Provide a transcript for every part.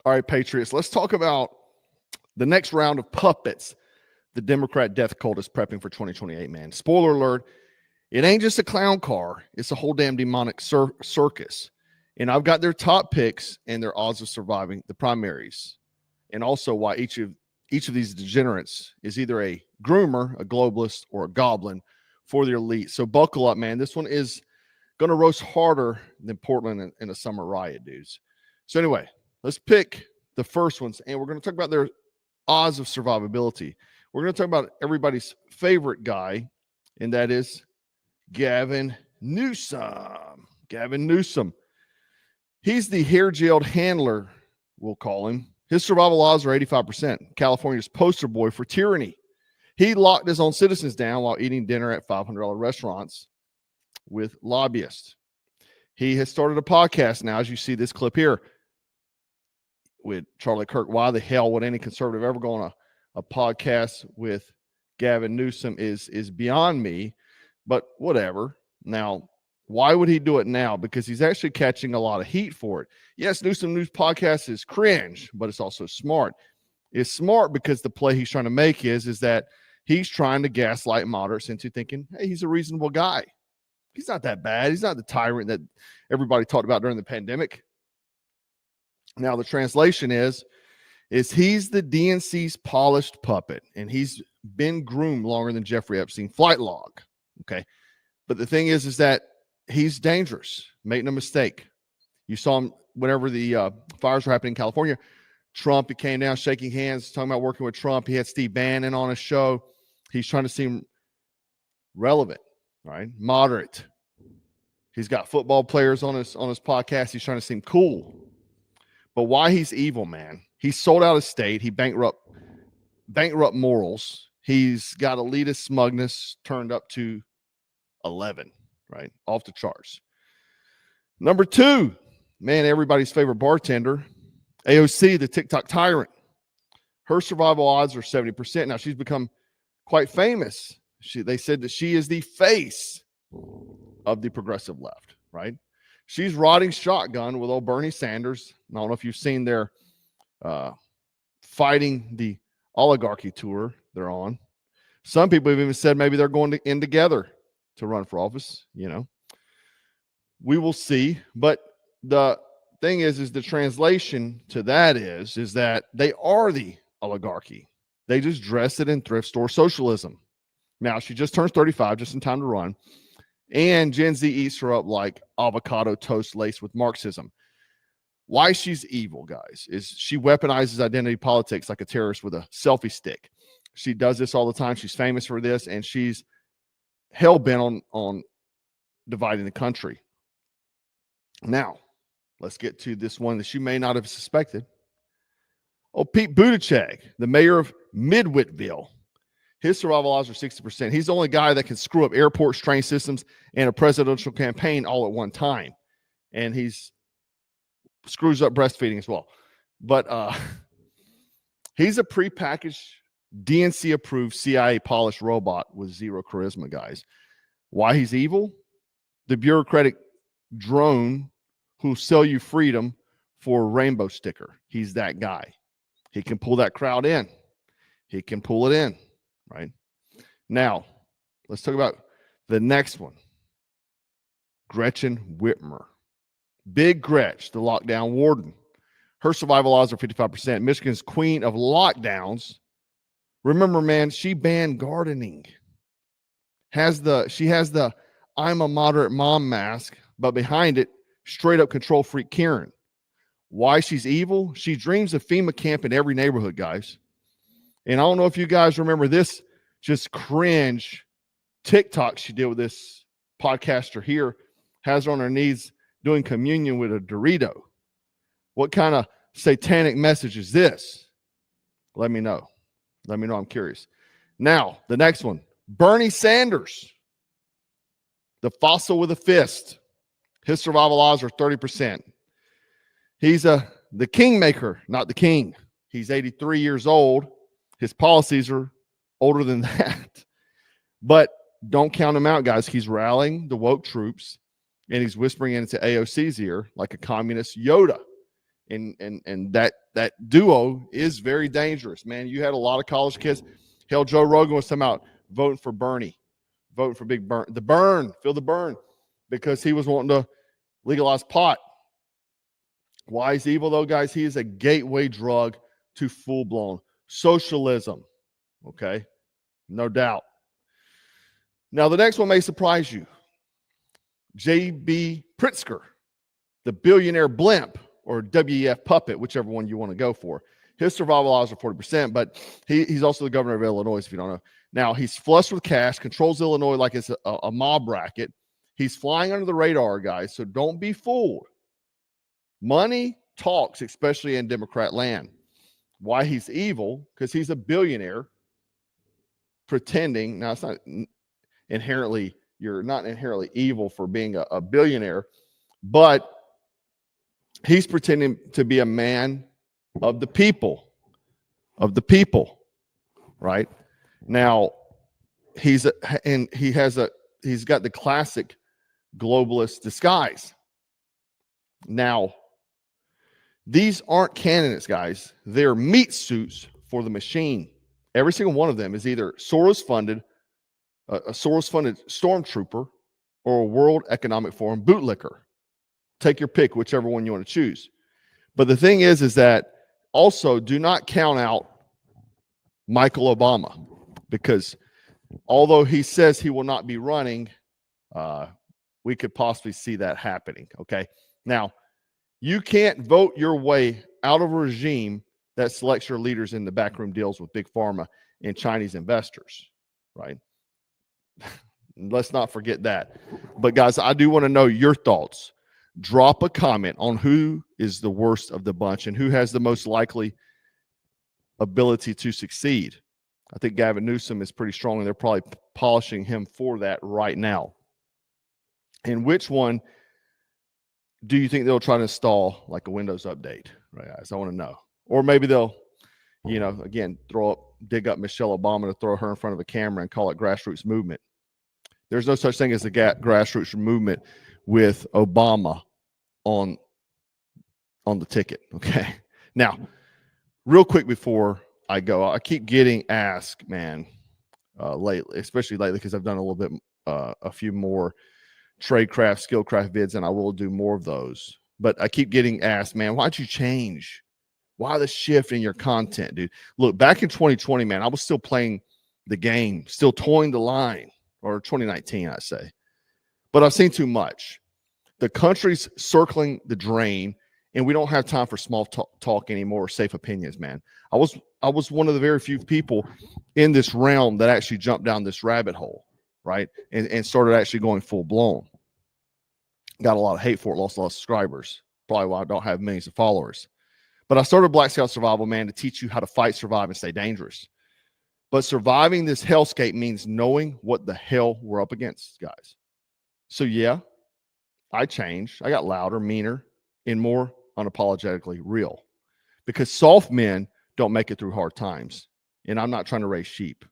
All right, Patriots, let's talk about the next round of puppets the Democrat death cult is prepping for 2028, man. Spoiler alert, it ain't just a clown car. It's a whole damn demonic circus. And I've got their top picks and their odds of surviving the primaries. And also why each of these degenerates is either a groomer, a globalist, or a goblin for the elite. So buckle up, man. This one is going to roast harder than Portland in a summer riot, dudes. So anyway, let's pick the first ones, and we're going to talk about their odds of survivability. We're going to talk about everybody's favorite guy, and that is Gavin Newsom. Gavin Newsom. He's the hair-jailed handler, we'll call him. His survival odds are 85%. California's poster boy for tyranny. He locked his own citizens down while eating dinner at $500 restaurants with lobbyists. He has started a podcast now, as you see this clip here, with Charlie Kirk. Why the hell would any conservative ever go on a podcast with Gavin Newsom is beyond me, but whatever. Now, why would he do it now? Because he's actually catching a lot of heat for it. Yes, Newsom News podcast is cringe, but it's also smart. It's smart because the play he's trying to make is that he's trying to gaslight moderates into thinking, hey, he's a reasonable guy. He's not that bad. He's not the tyrant that everybody talked about during the pandemic. Now, the translation is he's the DNC's polished puppet, and he's been groomed longer than Jeffrey Epstein flight log. Okay. But the thing is that he's dangerous. Make no mistake. You saw him whenever the fires were happening in California. Trump, he came down shaking hands, talking about working with Trump. He had Steve Bannon on his show. He's trying to seem relevant, right? Moderate. He's got football players on his podcast. He's trying to seem cool. But why he's evil, man? He sold out his state. He bankrupt morals. He's got elitist smugness turned up to 11, right? Off the charts. Number 2, man, everybody's favorite bartender, AOC, the TikTok tyrant. Her survival odds are 70%. Now, she's become quite famous. They said that she is the face of the progressive left, right? She's riding shotgun with old Bernie Sanders. I don't know if you've seen their fighting the oligarchy tour they're on. Some people have even said maybe they're going in together to run for office. You know, we will see. But the thing is the translation to that is that they are the oligarchy. They just dress it in thrift store socialism. Now, she just turns 35, just in time to run. And Gen Z eats her up like avocado toast laced with Marxism. Why she's evil, guys, is she weaponizes identity politics like a terrorist with a selfie stick. She does this all the time. She's famous for this, and she's hell-bent on dividing the country. Now, let's get to this one that you may not have suspected. Oh, Pete Buttigieg, the mayor of Midwittville. His survival odds are 60%. He's the only guy that can screw up airports, train systems, and a presidential campaign all at one time. And he's screws up breastfeeding as well. But he's a prepackaged, DNC-approved, CIA-polished robot with zero charisma, guys. Why he's evil? The bureaucratic drone who'll sell you freedom for a rainbow sticker. He's that guy. He can pull that crowd in. He can pull it in. Right now, let's talk about the next one. Gretchen Whitmer. Big Gretch, the lockdown warden. Her survival odds are 55%. Michigan's queen of lockdowns. Remember, man, she banned gardening. She has the I'm a moderate mom mask, but behind it, straight up control freak Karen. Why she's evil? She dreams of FEMA camp in every neighborhood, guys. And I don't know if you guys remember this just cringe TikTok she did with this podcaster here. Has her on her knees doing communion with a Dorito. What kind of satanic message is this? Let me know. Let me know. I'm curious. Now, the next one. Bernie Sanders. The fossil with a fist. His survival odds are 30%. He's the kingmaker, not the king. He's 83 years old. His policies are older than that. But don't count him out, guys. He's rallying the woke troops, and he's whispering into AOC's ear like a communist Yoda. And that duo is very dangerous, man. You had a lot of college kids. Hell, Joe Rogan was talking about voting for Bernie, voting for Big Burn, feel the burn, because he was wanting to legalize pot. Why is he evil though, guys? He is a gateway drug to full-blown socialism. Okay, no doubt. Now the next one may surprise you. J.B. Pritzker, the billionaire blimp, or WEF puppet, whichever one you want to go for. His survival odds are 40%, but he's also the governor of Illinois, if you don't know. Now, he's flush with cash, controls Illinois like it's a mob racket. He's flying under the radar, guys, so don't be fooled. Money talks, especially in Democrat land. Why he's evil? Because he's a billionaire pretending. Now, it's not inherently, you're not inherently evil for being a billionaire, but he's pretending to be a man of the people, right? Now, he's got the classic globalist disguise. Now, these aren't candidates, guys. They're meat suits for the machine. Every single one of them is either Soros-funded, a Soros-funded stormtrooper, or a World Economic Forum bootlicker. Take your pick, whichever one you want to choose. But the thing is that also do not count out Michael Obama, because although he says he will not be running, we could possibly see that happening. Okay. Now, you can't vote your way out of a regime that selects your leaders in the backroom deals with Big Pharma and Chinese investors, right? Let's not forget that. But guys, I do want to know your thoughts. Drop a comment on who is the worst of the bunch and who has the most likely ability to succeed. I think Gavin Newsom is pretty strong, and they're probably polishing him for that right now. And which one do you think they'll try to install like a Windows update? Right, guys, I want to know. Or maybe they'll, again, dig up Michelle Obama to throw her in front of a camera and call it grassroots movement. There's no such thing as a grassroots movement with Obama on the ticket. Okay. Now, real quick before I go, I keep getting asked, man, lately, especially lately, because I've done a little bit, a few more tradecraft, skillcraft vids, and I will do more of those. But I keep getting asked, man, why'd you change? Why the shift in your content, dude? Look, back in 2020, man, I was still playing the game, still toeing the line, or 2019, I say. But I've seen too much. The country's circling the drain, and we don't have time for small talk anymore, or safe opinions, man. I was one of the very few people in this realm that actually jumped down this rabbit hole, right? And started actually going full blown. Got a lot of hate for it, lost a lot of subscribers. Probably why I don't have millions of followers. But I started Black Scout Survival, man, to teach you how to fight, survive, and stay dangerous. But surviving this hellscape means knowing what the hell we're up against, guys. So yeah, I changed. I got louder, meaner, and more unapologetically real. Because soft men don't make it through hard times. And I'm not trying to raise sheep.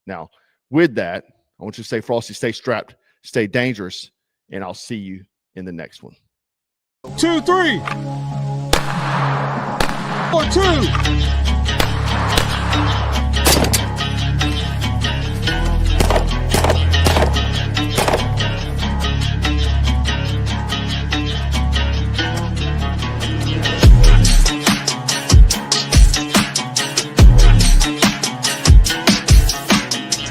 Now, with that, I want you to stay frosty, stay strapped, stay dangerous, and I'll see you in the next one. 2, 3. 4, 2.